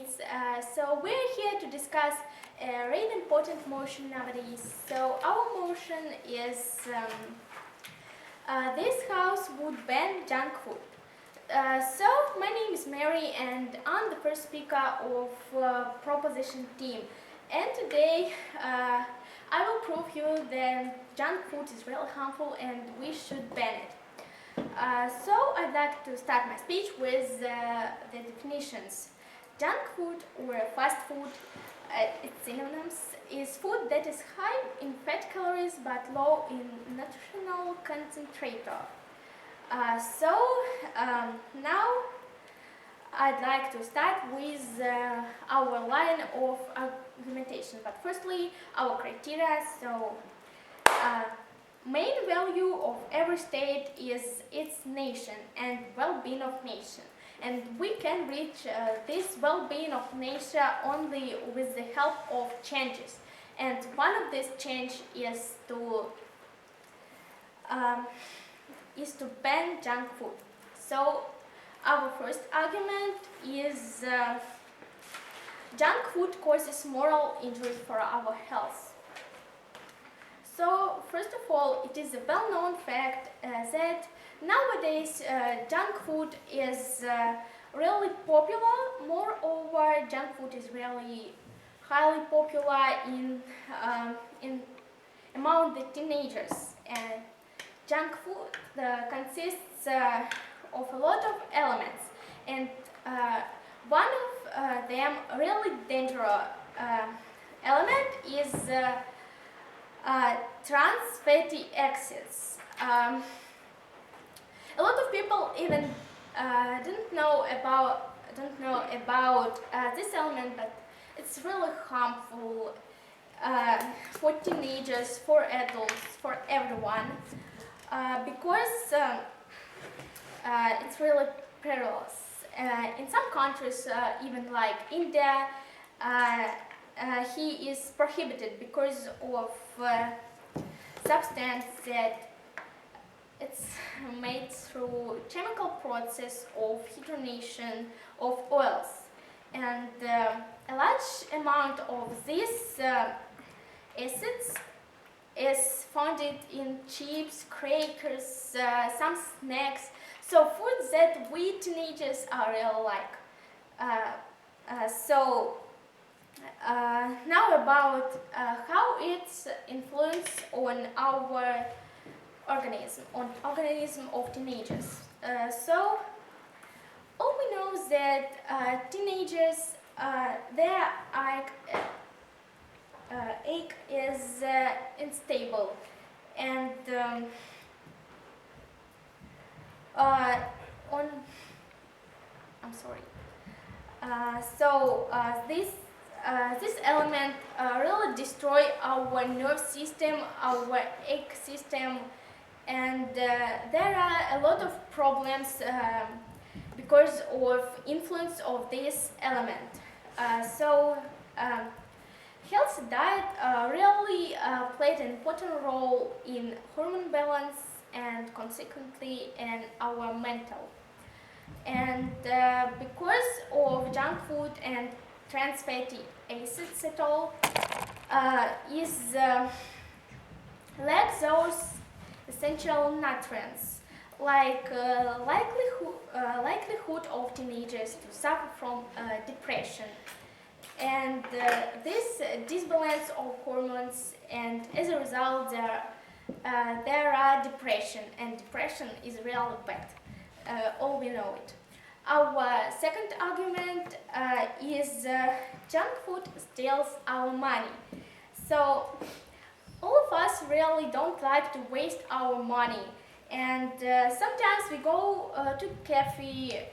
kids. So we're here to discuss a really important motion nowadays. So our motion is this house would ban junk food. So my name is Mary and I'm the first speaker of proposition team. And today I will prove you that junk food is really harmful and we should ban it. So I'd like to start my speech with the definitions. Junk food or fast food, its synonyms, is food that is high in fat calories but low in nutritional concentrator. Now I'd like to start with our line of argumentation. But firstly, our criteria. Main value of every state is its nation and well-being of nation. And we can reach this well-being of nation only with the help of changes. And one of these changes is to ban junk food. So our first argument is junk food causes moral injury for our health. So first of all, it is a well-known fact that nowadays junk food is really popular. Moreover, junk food is really highly popular in among the teenagers. Junk food consists of a lot of elements, and one of them really dangerous element is trans fatty acids. A lot of people even don't know about this element, but it's really harmful for teenagers, for adults, for everyone, because it's really perilous. In some countries, even like India, he is prohibited because of substance that it's made through chemical process of hydrogenation of oils, and a large amount of these acids is found in chips, crackers, some snacks. So foods that we teenagers are really like. Now about how it's influence on our organism of teenagers. So all we know is that teenagers, their egg is unstable, and this element really destroy our nerve system, our egg system, and there are a lot of problems because of influence of this element. Healthy diet really played an important role in hormone balance and consequently in our mental. And because of junk food and trans fatty acids at all, lack those essential nutrients, like likelihood of teenagers to suffer from depression, and this disbalance of hormones, and as a result there are depression, and depression is really bad. All we know it. Our second argument is junk food steals our money. So all of us really don't like to waste our money, and sometimes we go to cafe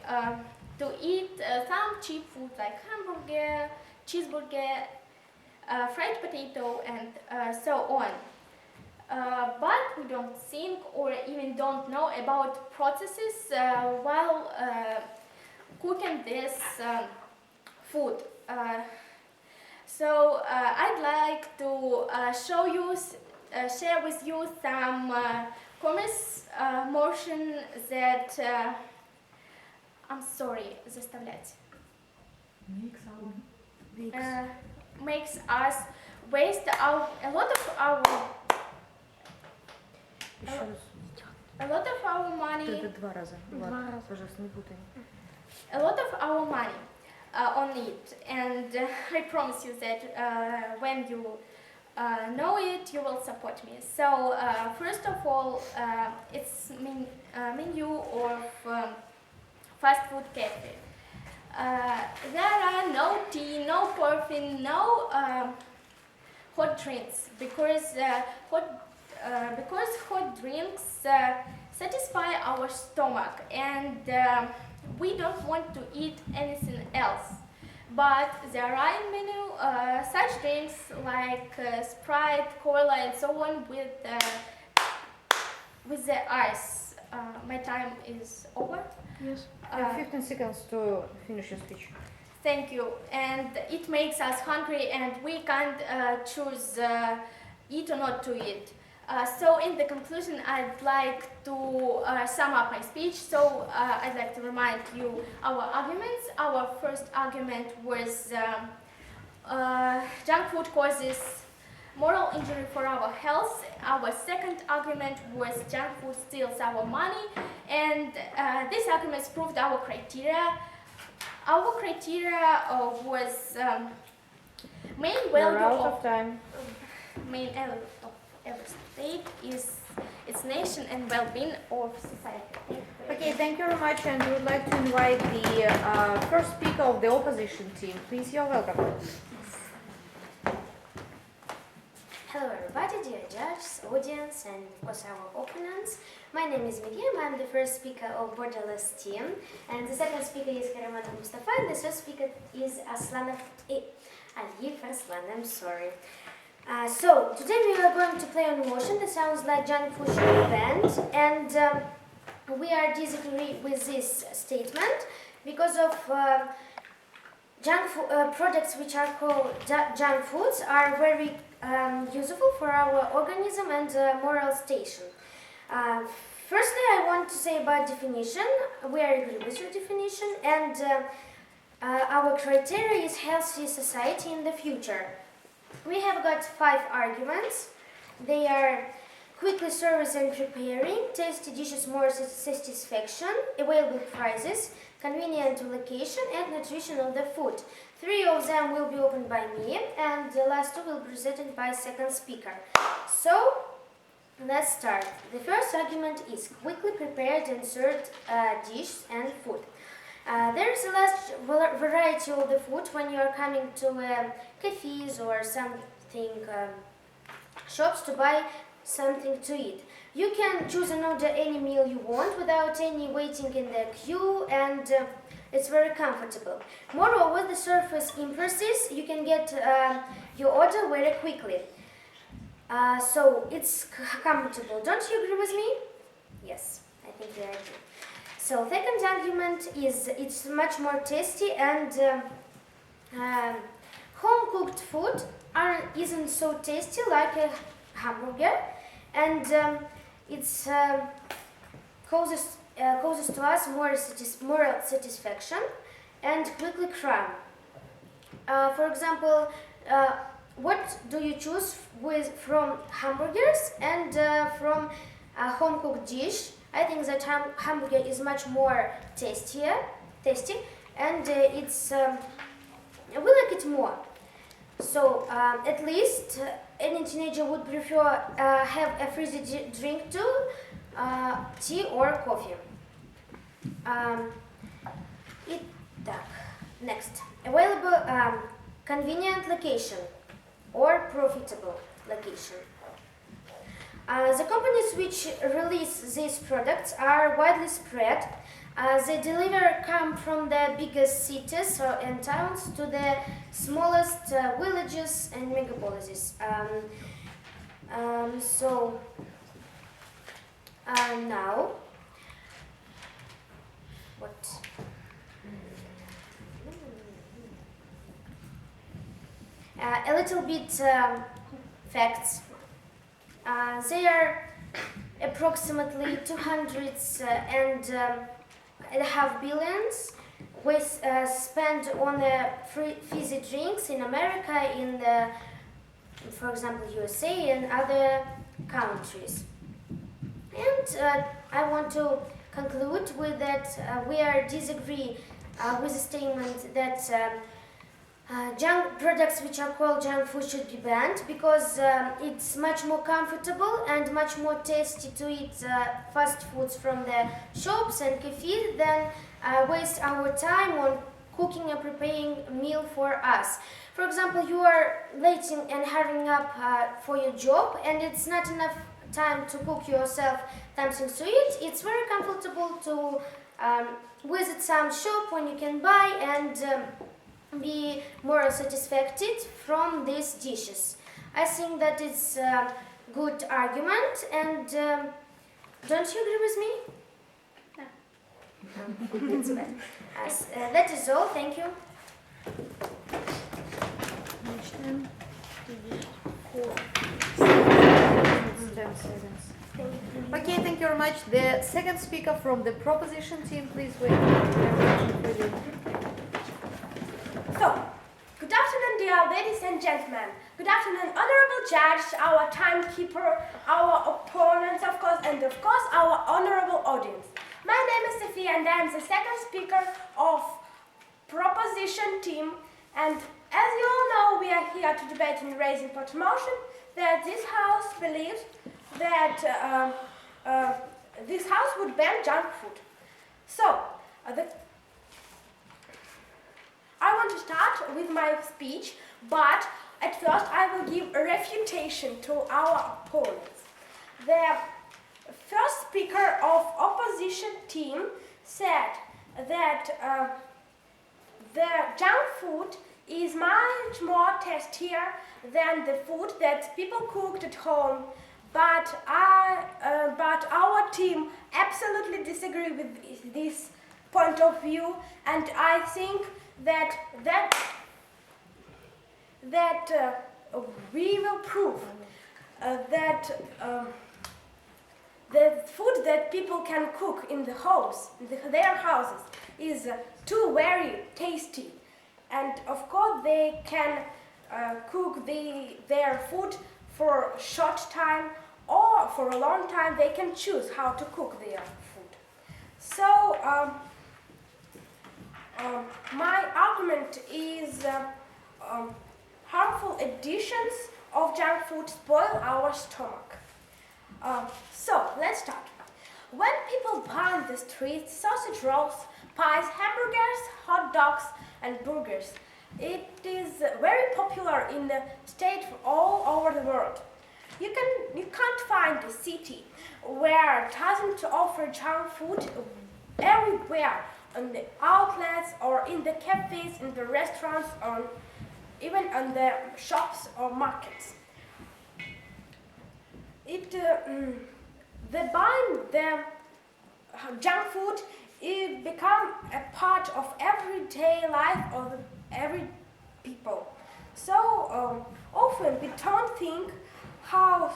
to eat some cheap food like hamburger, cheeseburger, fried potato, and so on. But we don't think or even don't know about processes while cooking this food. I'd like to share with you some commerce motion that I'm sorry, заставлять. Make some makes us waste a lot of our money. A lot of our money on it, and I promise you that when you know it, you will support me. So first of all, it's menu of fast food cafe. There are no tea, no coffee, no hot drinks, because hot drinks satisfy our stomach, and we don't want to eat anything else. But there are in menu such drinks like Sprite, Cola, and so on with the ice. My time is over. Yes. 15 seconds to finish your speech. Thank you. And it makes us hungry, and we can't choose eat or not to eat. So in the conclusion, I'd like to sum up my speech. So I'd like to remind you our arguments. Our first argument was junk food causes moral injury for our health. Our second argument was junk food steals our money. And these arguments proved our criteria. Our criteria was main value of time. Main value of every state is its nation and well-being of society. Okay, thank you very much, and we would like to invite the first speaker of the opposition team. Please, you're welcome. Hello everybody, dear judges, audience, and of course our opponents. My name is Miriam, I'm the first speaker of Borderless team, and the second speaker is Karaman Mustafa, and the third speaker is Aliyev Arslan, I'm sorry. So, today we are going to play on motion that sounds like junk food should be banned, and we are disagree with this statement because of junk products which are called junk foods are very useful for our organism and moral station. Firstly, I want to say about definition. We are agree with your definition, and our criteria is healthy society in the future. We have got 5 arguments. They are quickly service and preparing, tasty dishes, more satisfaction, available prices, convenient location, and nutrition of the food. 3 of them will be opened by me, and the last 2 will be presented by second speaker. So, let's start. The first argument is quickly prepared and served dish and food. There is a large variety of the food when you are coming to cafes or something shops to buy something to eat. You can choose and order any meal you want without any waiting in the queue, and it's very comfortable. Moreover, the service impresses. You can get your order very quickly. So it's comfortable. Don't you agree with me? Yes, I think we agree. So second argument is it's much more tasty, and home-cooked food isn't so tasty like a hamburger, and it's causes to us moral satisfaction and quickly crime. For example, what do you choose from hamburgers and from a home-cooked dish? I think that hamburger is much more tasty, and it's we like it more. So at least any teenager would prefer have a fizzy drink to tea or coffee. Next, available convenient location or profitable location. The companies which release these products are widely spread. They come from the biggest cities and towns to the smallest villages and megapolises. Now, what? A little bit facts. They are approximately 200.5 billion spend on free fizzy drinks in America, for example, USA and other countries. And I want to conclude with that we are disagree with the statement that junk products which are called junk food should be banned, because it's much more comfortable and much more tasty to eat fast foods from the shops and cafes than waste our time on cooking and preparing a meal for us. For example, you are late and hurrying up for your job, and it's not enough time to cook yourself something to eat. It's very comfortable to visit some shop when you can buy and be more satisfied from these dishes. I think that it's a good argument, and don't you agree with me? No. That's bad. That is all. Thank you. Okay, thank you very much. The second speaker from the proposition team, please wait. So, good afternoon, dear ladies and gentlemen. Good afternoon, honorable judge, our timekeeper, our opponents, of course, and of course, our honorable audience. My name is Sophia, and I am the second speaker of proposition team. And as you all know, we are here to debate and raise important motion that this house believes that this house would ban junk food. So, I want to start with my speech, but at first I will give a refutation to our opponents. The first speaker of opposition team said that the junk food is much more tastier than the food that people cooked at home, but our team absolutely disagree with this point of view, and I think that we will prove that the food that people can cook in the house, their houses, is too very tasty, and of course they can cook their food for a short time or for a long time. They can choose how to cook their food. So my argument is harmful additions of junk food spoil our stomach. So let's start. When people burn the streets, sausage rolls, pies, hamburgers, hot dogs, and burgers, it is very popular in the state all over the world. You can't find a city where it doesn't offer junk food. Everywhere, in the outlets or in the cafes, in the restaurants, or even in the shops or markets. Buying the junk food, it become a part of everyday life of every people. So often we don't think how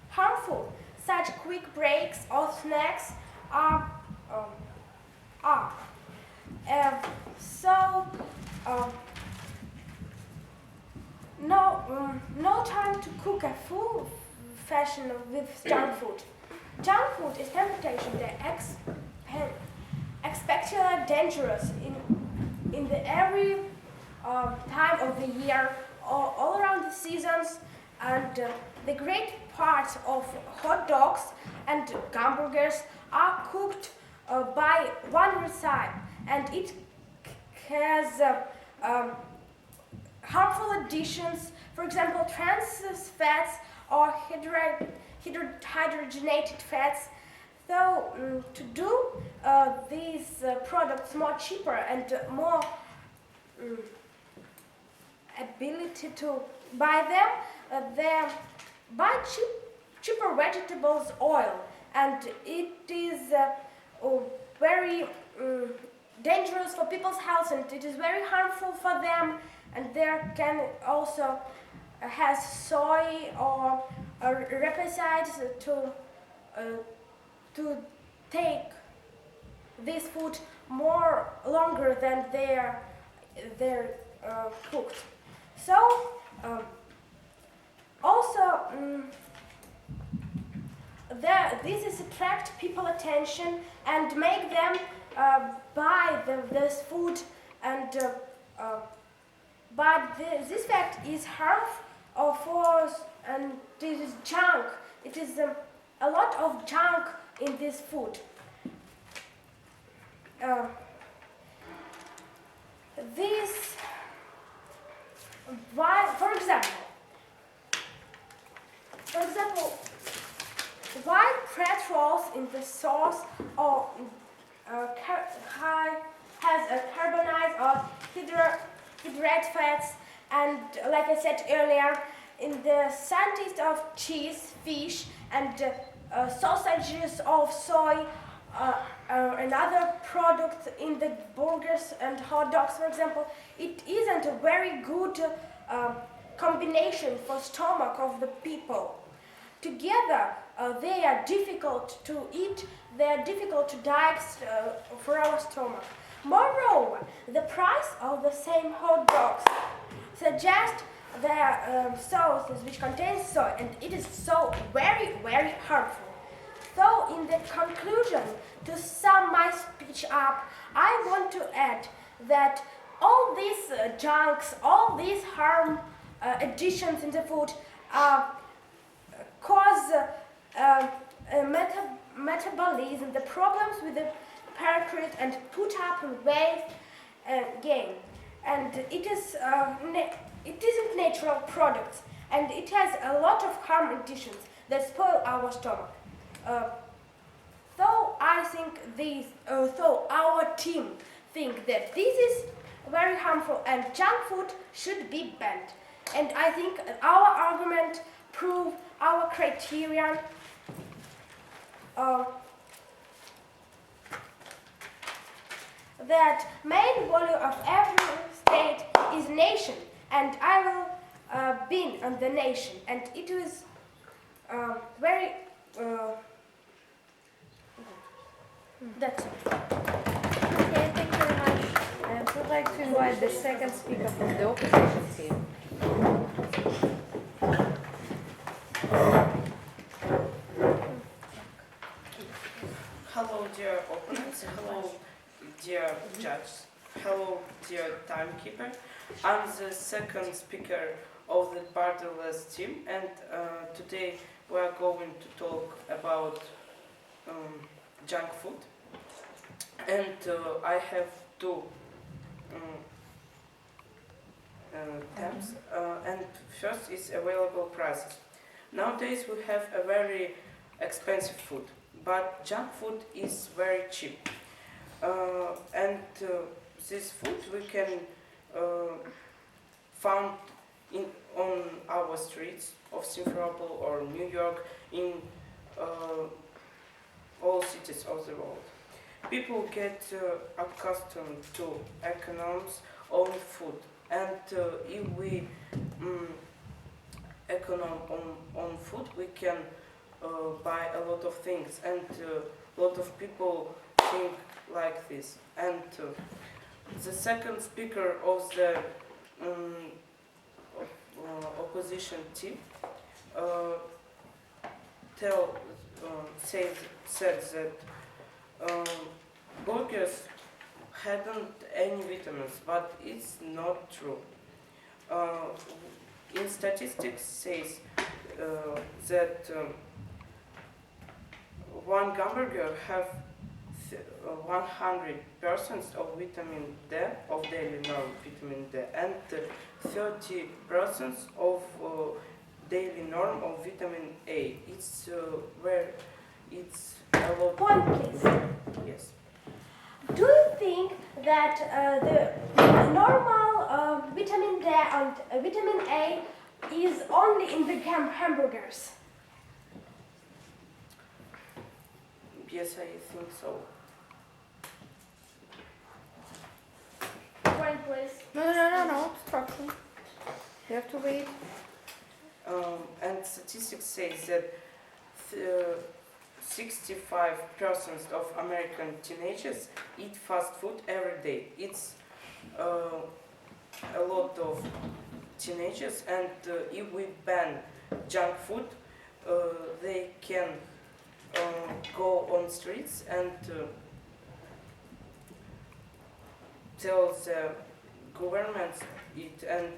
harmful such quick breaks or snacks are. No time to cook a full fashion with junk food. Junk food is temptation that especially dangerous in the every time of the year, all around the seasons, and the great parts of hot dogs and hamburgers are cooked by one recipe, and it has harmful additions, for example, trans fats or hydrogenated fats. So to do these products more cheaper and more ability to buy them, they buy cheaper vegetables oil, and it is very dangerous for people's health, and it is very harmful for them, and there can also has soy or herbicides to take this food more longer than they're cooked. So also this is attract people attention and make them buy this food, and but this fact is harmful for us, and this is junk. It is a lot of junk in this food. This, why, for example, white petrols in the sauce or has a carbonized or hydrate fats, and like I said earlier, in the scientists of cheese, fish, and sausages of soy, and other products in the burgers and hot dogs, for example, it isn't a very good combination for stomach of the people. Together, they are difficult to eat, they are difficult to digest for our stomach. Moreover, the price of the same hot dogs suggests their sauces which contain soy, and it is so very, very harmful. So, in the conclusion, to sum my speech up, I want to add that all these junks, all these harm additions in the food cause metabolism, the problems with the pancreas, and put up weight gain. And it isn't natural products, and it has a lot of harm additions that spoil our stomach. So I think so our team think that this is very harmful and junk food should be banned. And I think our argument prove our criterion that main value of every state is nation, and I will be on the nation, and it was very that's it. Okay, thank you very much. And I would like to invite the second speaker from the opposition team. Hello, dear opponents. Hello, dear judges. Hello, dear timekeeper. I'm the second speaker of the borderless team, and today we are going to talk about junk food. And I have two tabs. And first is available prices. Nowadays we have a very expensive food, but junk food is very cheap. And this food we can find on our streets of Simferopol or New York, in all cities of the world. People get accustomed to economics on food, and if we economize on food, we can buy a lot of things, and a lot of people think like this. And the second speaker of the opposition team said that burgers hadn't any vitamins, but it's not true. In statistics says that one hamburger have 100% of vitamin D, of daily norm vitamin D, and 30% of daily norm of vitamin A. It's it's a lot. Point, please. Yes. Do you think that the normal vitamin D and vitamin A is only in the hamburgers? Yes, I think so. Point, please. No, instruction. You have to wait. And statistics say that 65% of American teenagers eat fast food every day. It's a lot of teenagers, and if we ban junk food, they can go on streets and tell the government it, and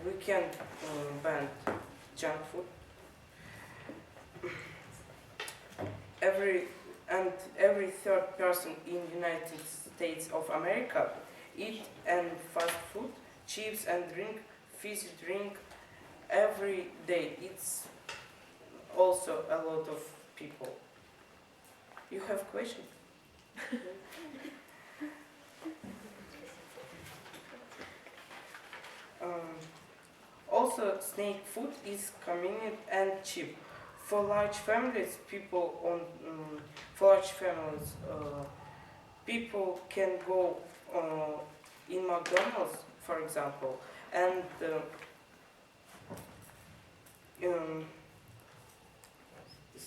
we can ban junk food. Every third person in United States of America eat and fast food, chips and fizzy drink every day. It's also a lot of people. You have question? Also, snake food is convenient and cheap. For large families, people can go in McDonald's, for example, and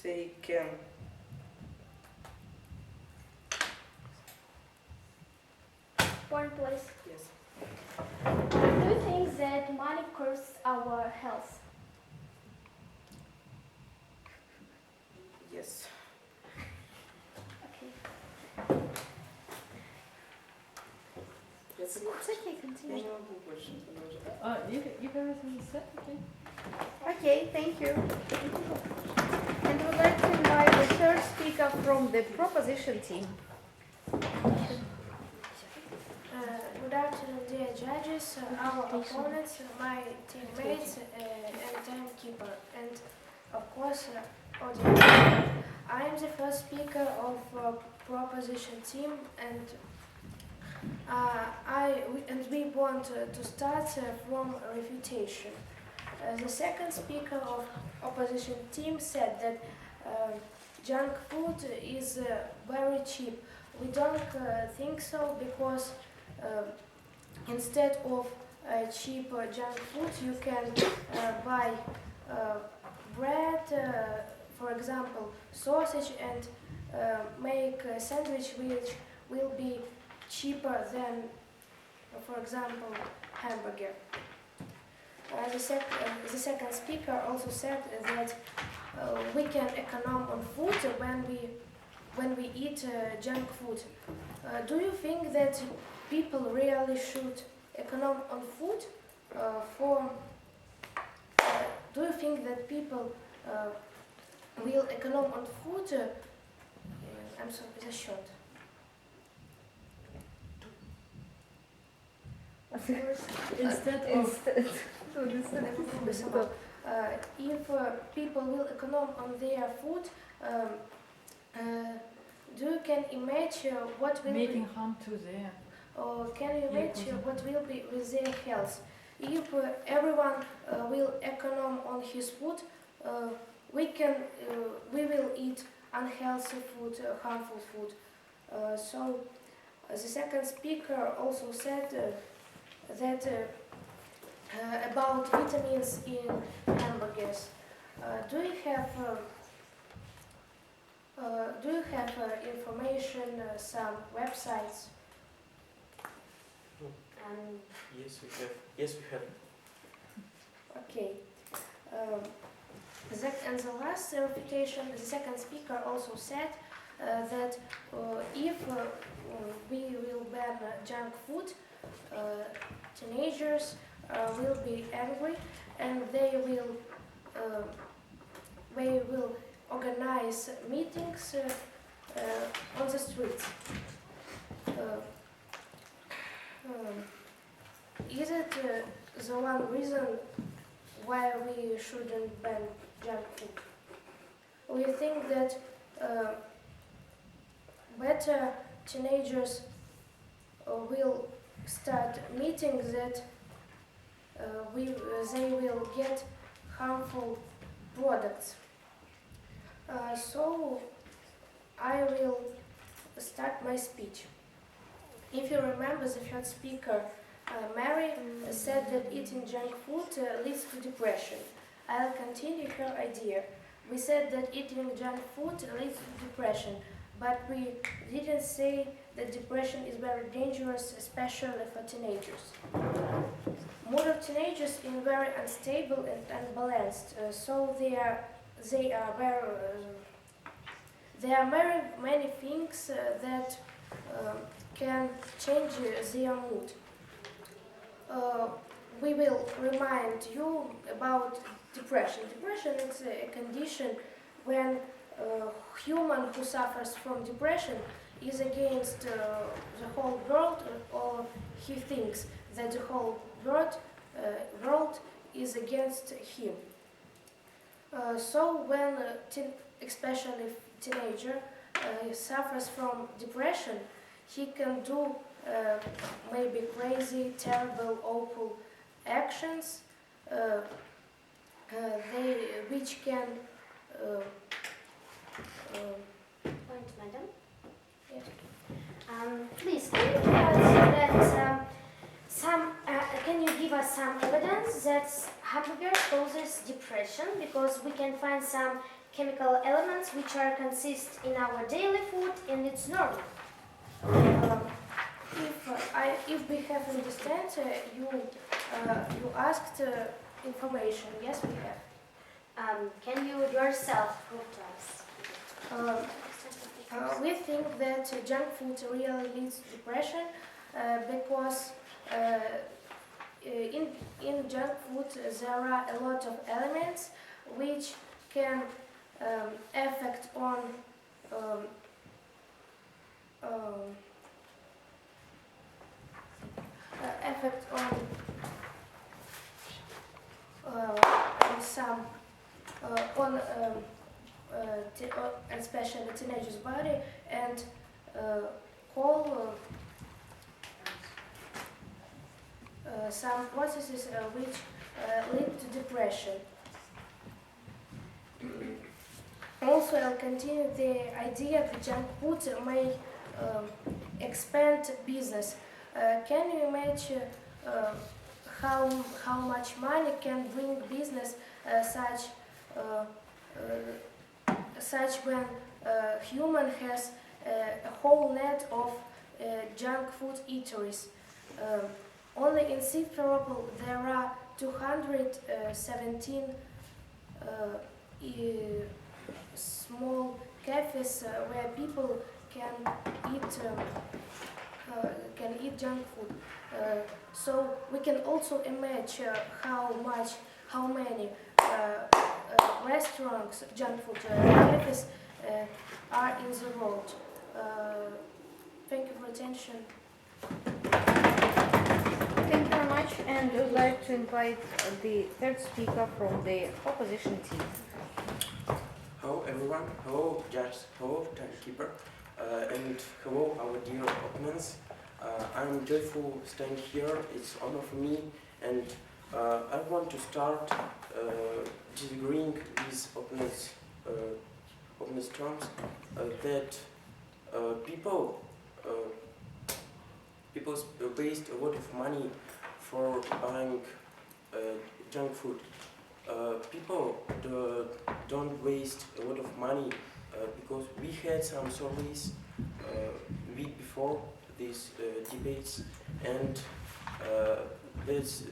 they can Point, please. yes. Do you think that money cures our health? Yes. Okay. It's okay, Я continue. не могу больше продолжать. You can everything you said, okay? Okay, thank you. And we'd like to invite the third speaker from the proposition team. Good afternoon, dear judges, our opponents, my teammates, and timekeeper, and of course, audience. I am the first speaker of proposition team, and we want to start from refutation. The second speaker of opposition team said that junk food is very cheap. We don't think so, because instead of cheap junk food, you can buy bread, for example, sausage, and make a sandwich which will be cheaper than, for example, hamburger. The second speaker also said that we can economize on food when we eat junk food. Do you think that people really should economize on food? Do you think that people will economize on food? I'm sorry, the short. Of course, Instead if people will economize on their food, do you can imagine what will making harm to them. or can you imagine what will be with their health? If everyone will economize on his food, we will eat unhealthy food, harmful food. So the second speaker also said that about vitamins in hamburgers. Do you have information, some websites? Yes, we have. Yes, we have. Okay. And the last refutation, the second speaker also said that if we will ban junk food, teenagers will be angry, and they will organize meetings on the streets. Is it the one reason why we shouldn't ban junk food? We think that better teenagers will start meetings that they will get harmful products. So I will start my speech. If you remember, the first speaker, Mary, said that eating junk food leads to depression. I'll continue her idea. We said that eating junk food leads to depression, but we didn't say that depression is very dangerous, especially for teenagers. Modern teenagers are very unstable and unbalanced, so there are very many things that can change their mood. We will remind you about depression. Depression is a condition when a human who suffers from depression is against the whole world, or he thinks that the whole world is against him. So when especially teenager suffers from depression, he can do maybe crazy, terrible, awful actions which can Point, madam. Yes. Please, can you give us some evidence that hamburger causes depression? Because we can find some chemical elements which are consist in our daily food, and it's normal. If we have understand, you asked information. Yes, we have. Can you yourself prove to us? We think that junk food really leads to depression because in junk food there are a lot of elements which can affect on some especially teenagers' body and call some processes which lead to depression. Also, I'll continue the idea that junk food may expand business. Can you imagine how much money can bring business such when human has a whole net of junk food eateries? Only in Simferopol there are 217 small cafes where people can eat junk food. So we can also imagine how many restaurants, junk food cafes are in the world. Thank you for attention. Thank you very much, and I would like to invite the third speaker from the opposition team. Hello everyone, hello judge, hello timekeeper, and hello our dear opponents. I'm joyful staying here, it's honor for me, and I want to start disagreeing with opponents' terms that people waste a lot of money for buying junk food. People don't waste a lot of money because we had some surveys week before these debates, and this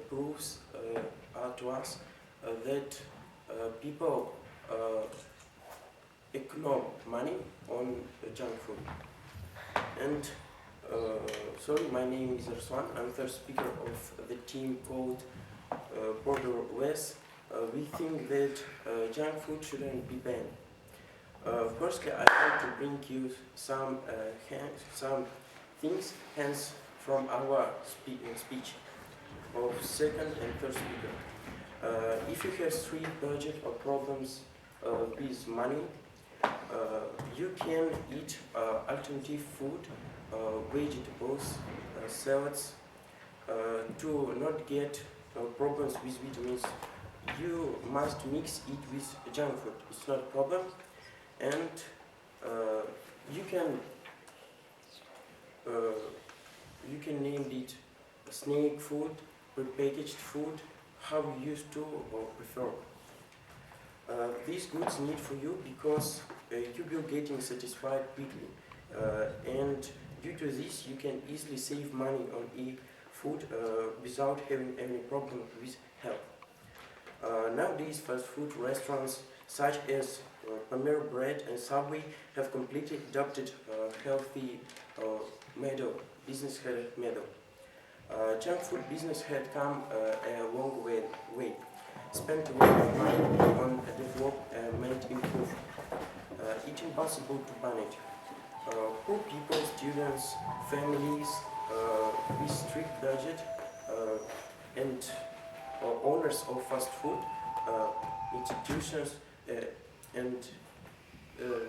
proves to us that people economize money on junk food. And sorry, my name is Ruslan. I'm third speaker of the team called Border West. We think that junk food shouldn't be banned. Firstly, I want to bring you some things hands from our speech of second and third speaker. If you have street budget or problems with money, you can eat alternative food, vegetables, salads, to not get problems with vitamins. You must mix it with junk food. It's not a problem, and you can name it snack food, prepackaged food, how you used to or prefer. These goods need for you because you will getting satisfied quickly, and due to this you can easily save money on food without having any problem with health. Nowadays fast food restaurants such as Panera Bread and Subway have completely adopted healthy business model. Junk food business had come a long way. Spent a lot of money on development improve. It's impossible to ban it. Poor people, students, families with strict budget and owners of fast food institutions and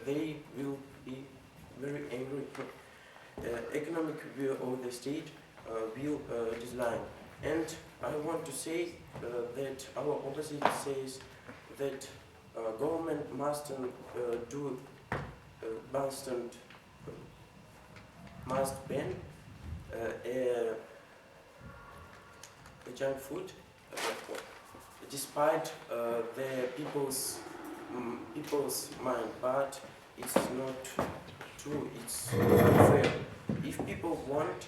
they will be very angry. Economic view of the state will decline. And I want to say that our opposite says that government mustn't must ban junk food, despite the people's mind, but it's not true. It's unfair. If people want,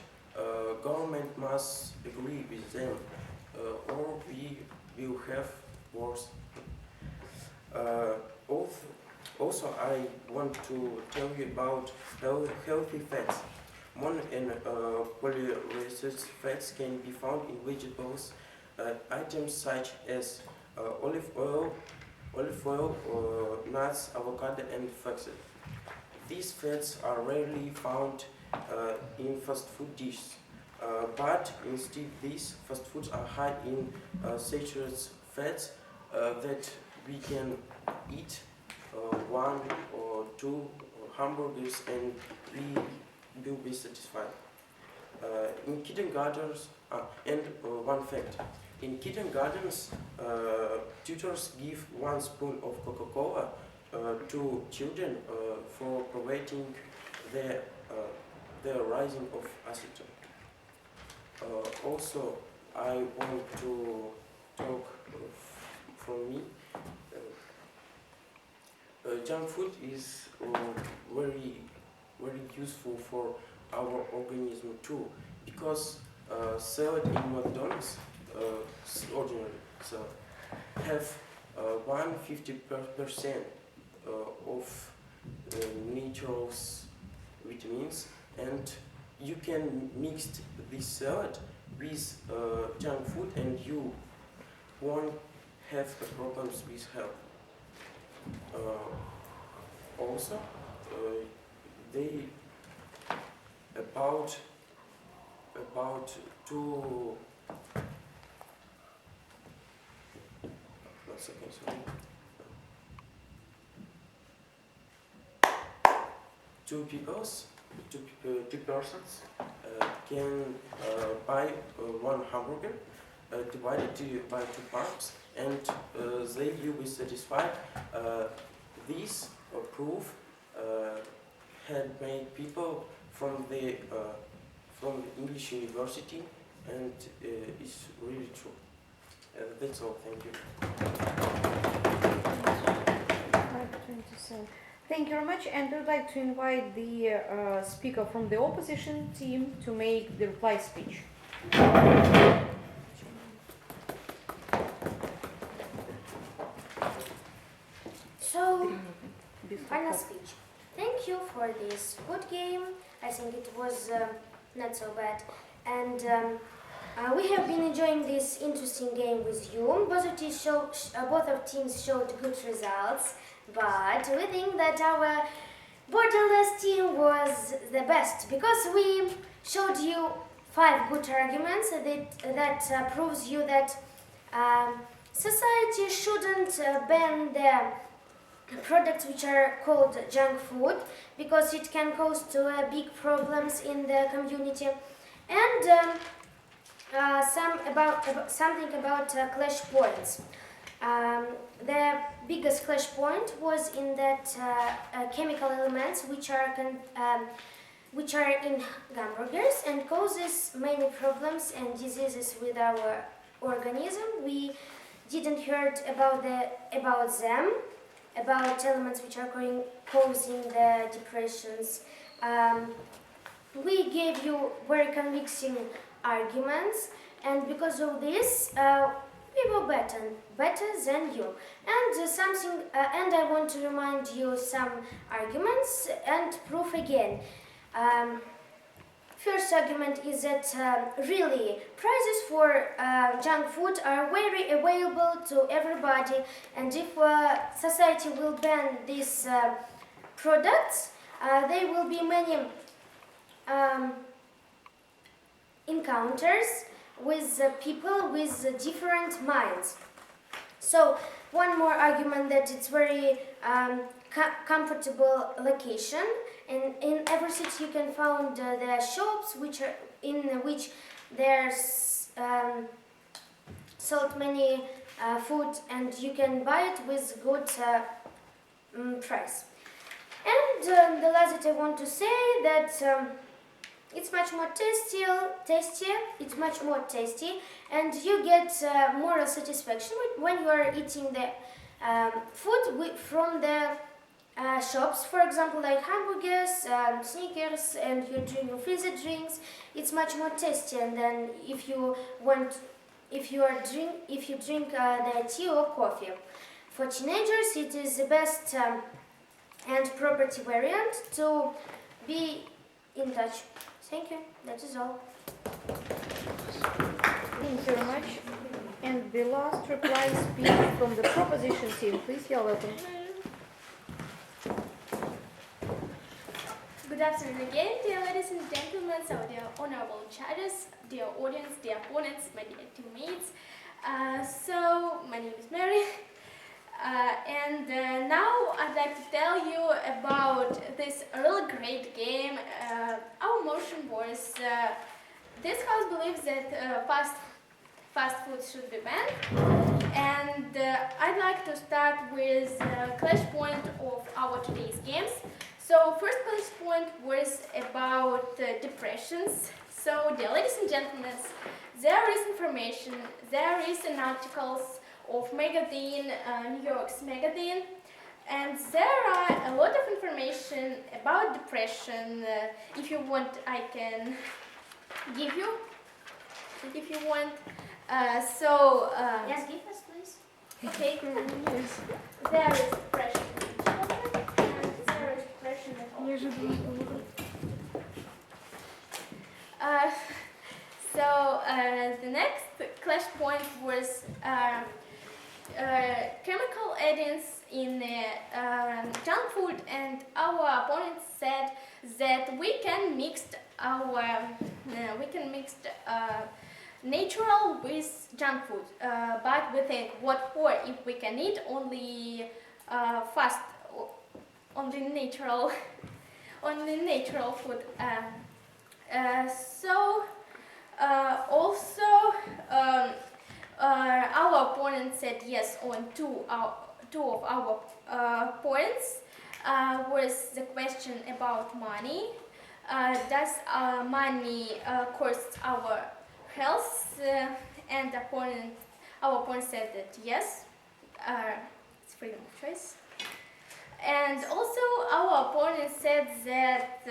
government must agree with them, or we will have wars. Also, I want to tell you about healthy fats. Mono and polyunsaturated fats can be found in vegetables, items such as olive oil, nuts, avocado, and flaxseed. These fats are rarely found in fast food dishes, but instead these fast foods are high in saturated fats that we can eat one or two hamburgers and we will be satisfied. In kindergartens, and one fact, in kindergartens, tutors give 1 spoon of Coca-Cola to children for preventing the rising of acid. Also, I want to talk from me. Junk food is very useful for our organism too, because salad in McDonald's, ordinary salad, have 150% of natural vitamins, and you can mix this salad with junk food and you won't have problems with health. Also, they about 2 1 second, sorry. 2 persons can buy 1 hamburger divided by 2 parts, and they will be satisfied. This proof had made people from the English university, and it's really true. That's all. Thank you. Thank you very much, and I'd like to invite the speaker from the opposition team to make the reply speech. So, final speech. Thank you for this good game. I think it was not so bad. And we have been enjoying this interesting game with you. Both of teams showed good results, but we think that our borderless team was the best because we showed you 5 good arguments that proves you that society shouldn't ban the products which are called junk food because it can cause big problems in the community, and something about clash points. The biggest clash point was in that chemical elements which are in hamburgers and causes many problems and diseases with our organism. We didn't heard about them, about elements which are causing the depressions. We gave you very convincing arguments, and because of this, we were better than you. And I want to remind you some arguments and proof again. First argument is that really prices for junk food are very available to everybody, and if society will ban these products, there will be many encounters with people with different minds. So one more argument that it's very comfortable location. In every city you can find the shops in which there's sold many food, and you can buy it with good price. And the last that I want to say that it's much more tasty, it's much more tasty, and you get moral satisfaction when you are eating the food from the shops, for example, like hamburgers, Snickers, and you drink your fizzy drinks. It's much more tasty, and then if you drink the tea or coffee. For teenagers, it is the best and property variant to be in touch. Thank you. That is all. Thank you very much. And the last reply speech from the proposition team. Please, you're welcome. Good afternoon again, dear ladies and gentlemen, so dear honorable judges, dear audience, dear opponents, my dear teammates. So, my name is Mary, and now I'd like to tell you about this really great game. Our motion was, this house believes that fast food should be banned, and I'd like to start with clash point of our today's games. So first clash point was about depressions. So dear ladies and gentlemen, there is information, there is an articles of magazine, New York's magazine, and there are a lot of information about depression. If you want, I can give you, if you want. Yes, give us, please. Okay. There is depression in children, and there is depression at all. The next clash point was chemical additives in junk food, and our opponents said that we can mix natural with junk food, but we think what for if we can eat only only natural food. Our opponent said yes on two of our points. Was the question about money. Does money cost our health? And our opponent said that yes, it's freedom of choice. And also our opponent said that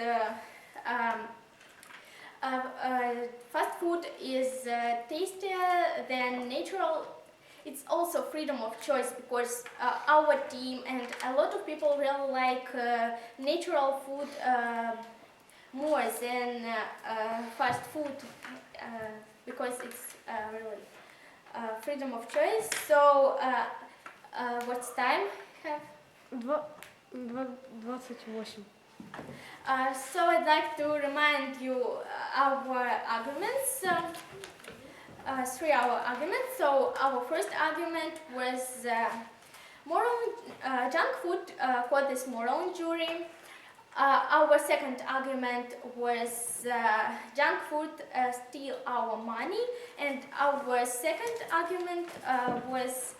fast food is tastier than natural. It's also freedom of choice because our team and a lot of people really like natural food more than fast food because it's really freedom of choice. So what's time have? 28. So I'd like to remind you our arguments, 3 our arguments. So our first argument was junk food caught this moral injury. Our second argument was junk food steal our money, and our second argument was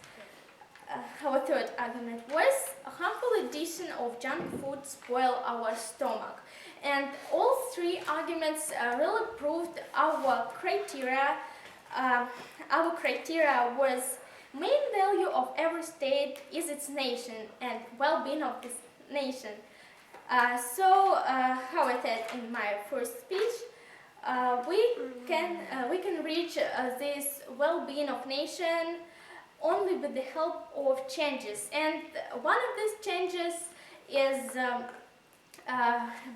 our third argument was a harmful addition of junk food spoil our stomach. And all 3 arguments really proved our criteria. Our criteria was Main value of every state is its nation and well-being of this nation. How I said in my first speech, we can reach this well-being of nation only with the help of changes, and one of these changes is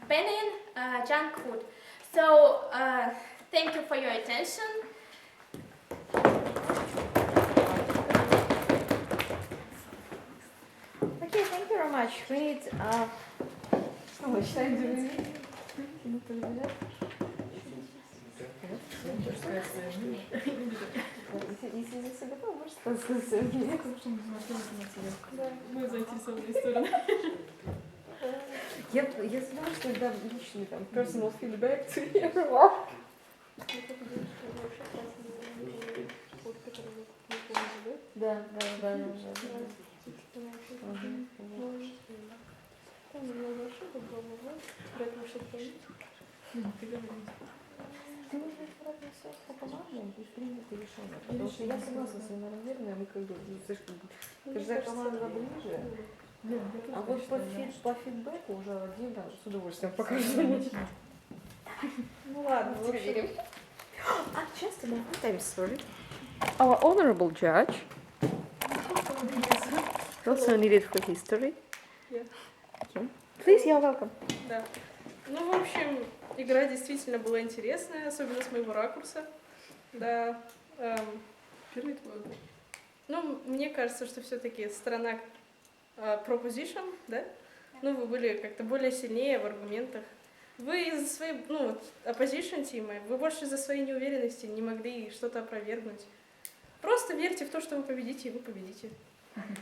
banning junk food. So thank you for your attention. Okay, thank you very much. We need Если здесь все готово, можешь сказать свое мнение. Мы заинтересованные стороны. Я знаю, что дам личный там personal feedback to everyone. Да. Ты нужно аккуратно все по командам и принять решение. Потому что я согласна с вами, наверное, мы как бы каждая команда ближе. А вот по фидбэку уже один с удовольствием покажу. Ну ладно, в общем. Just a moment, I'm sorry. Our honorable judge also needed for history. Yeah. Okay. Please, you're welcome. Да. Ну, в общем, игра действительно была интересная, особенно с моего ракурса. Да. Первый твой был. Ну, мне кажется, что все-таки сторона proposition, да? Ну, вы были как-то более сильнее в аргументах. Вы из-за своей, opposition team, вы больше из-за своей неуверенности не могли что-то опровергнуть. Просто верьте в то, что вы победите, и вы победите.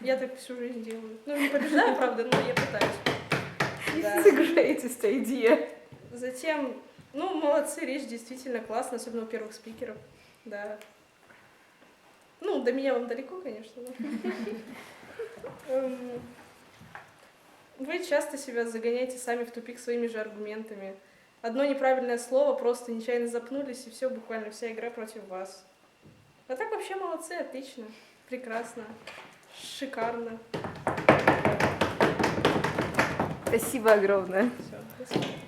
Я так всю жизнь делаю. Ну, не побеждаю, правда, но я пытаюсь. It's the greatest idea. Затем, молодцы, речь действительно классная, особенно у первых спикеров. Да. Ну, до меня вам далеко, конечно. Вы часто себя загоняете сами в тупик своими же аргументами. Одно неправильное слово, просто нечаянно запнулись, и все, буквально вся игра против вас. А так вообще молодцы, отлично, прекрасно, шикарно. Спасибо огромное. Все, спасибо.